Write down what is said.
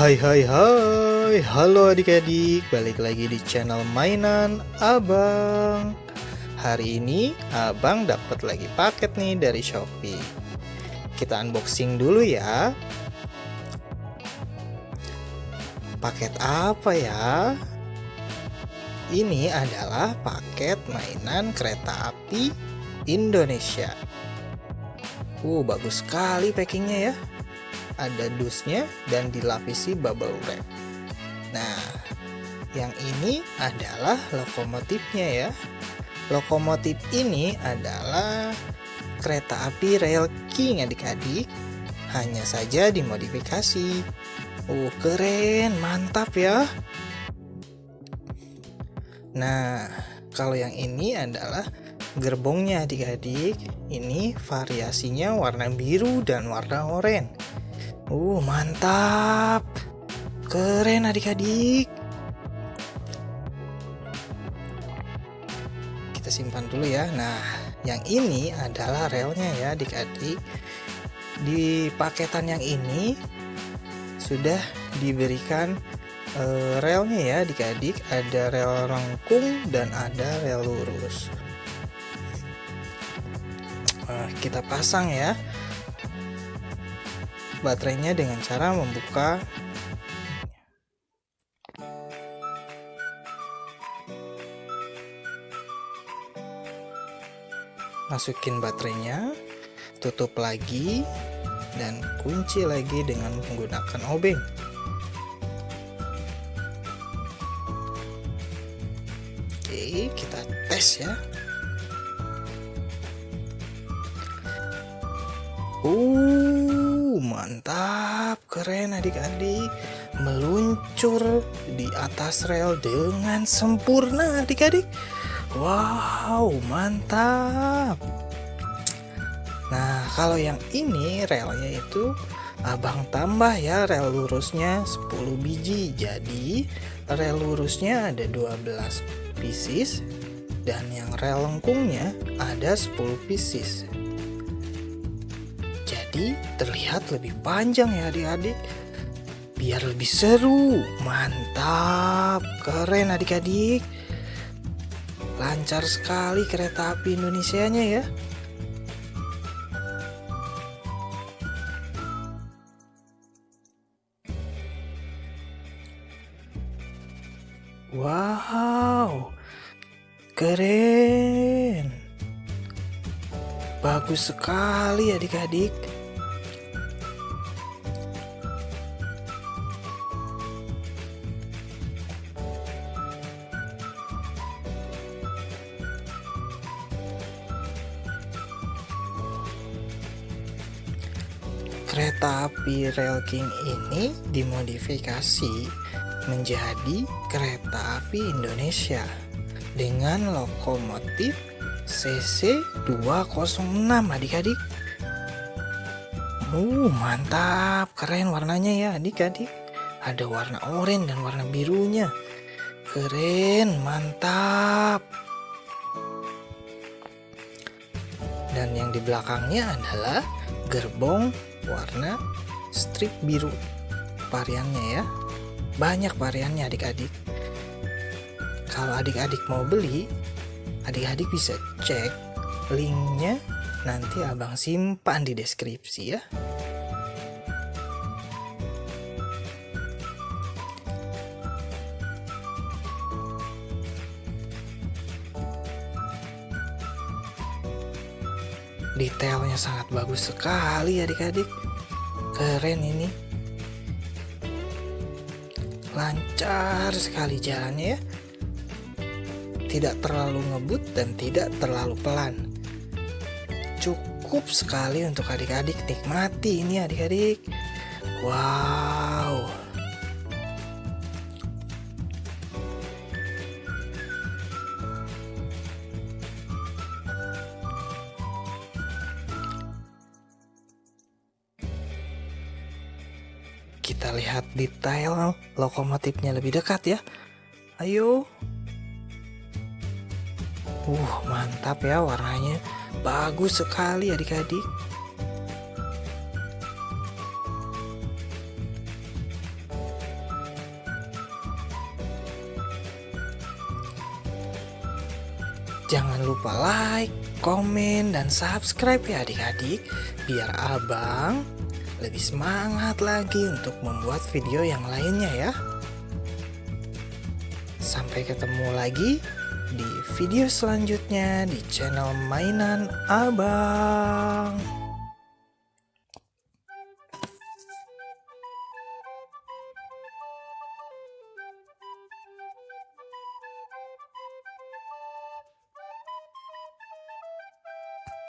Hai hai hai, halo adik-adik, balik lagi di channel mainan Abang. Hari ini Abang dapat lagi paket nih dari Shopee. Kita unboxing dulu ya. Paket apa ya? Ini adalah paket mainan kereta api Indonesia. Bagus sekali packingnya ya. Ada dusnya dan dilapisi bubble wrap. Nah, yang ini adalah lokomotifnya ya. Lokomotif ini adalah kereta api Rail King adik-adik. Hanya saja dimodifikasi. Keren, mantap ya. Nah, kalau yang ini adalah gerbongnya adik-adik. Ini variasinya warna biru dan warna oranye. Mantap. Keren adik-adik. Kita simpan dulu ya. Nah, yang ini adalah relnya ya adik-adik. Di paketan yang ini sudah diberikan relnya ya adik-adik. Ada rel lengkung dan ada rel lurus. Kita pasang ya baterainya dengan cara membuka masukin baterainya, tutup lagi dan kunci lagi dengan menggunakan obeng. Oke, kita tes ya. Mantap, keren adik-adik, meluncur di atas rel dengan sempurna adik-adik. Wow, mantap. Nah, kalau yang ini relnya itu Abang tambah ya rel lurusnya 10 biji. Jadi rel lurusnya ada 12 pieces dan yang rel lengkungnya ada 10 pieces. Jadi terlihat lebih panjang ya adik-adik, biar lebih seru. Mantap, keren adik-adik, lancar sekali kereta api Indonesianya ya. Wow, keren, bagus sekali adik-adik. Kereta api Rail King ini dimodifikasi menjadi kereta api Indonesia dengan lokomotif CC 206 adik-adik. Mantap, keren warnanya ya adik-adik. Ada warna oranye dan warna birunya. Keren, mantap. Dan yang di belakangnya adalah gerbong warna strip biru variannya ya. Banyak variannya adik-adik. Kalau adik-adik mau beli, adik-adik bisa cek linknya, nanti Abang simpan di deskripsi ya. Detailnya sangat bagus sekali adik-adik. Keren ini. Lancar sekali jalannya ya. Tidak terlalu ngebut dan tidak terlalu pelan. Cukup sekali untuk adik-adik nikmati ini adik-adik. Wow. Kita lihat detail lokomotifnya lebih dekat ya. Ayo. Mantap ya, warnanya bagus sekali adik-adik. Jangan lupa like, komen, dan subscribe ya adik-adik, biar abang lebih semangat lagi untuk membuat video yang lainnya ya. Sampai ketemu lagi di video selanjutnya di channel mainan abang.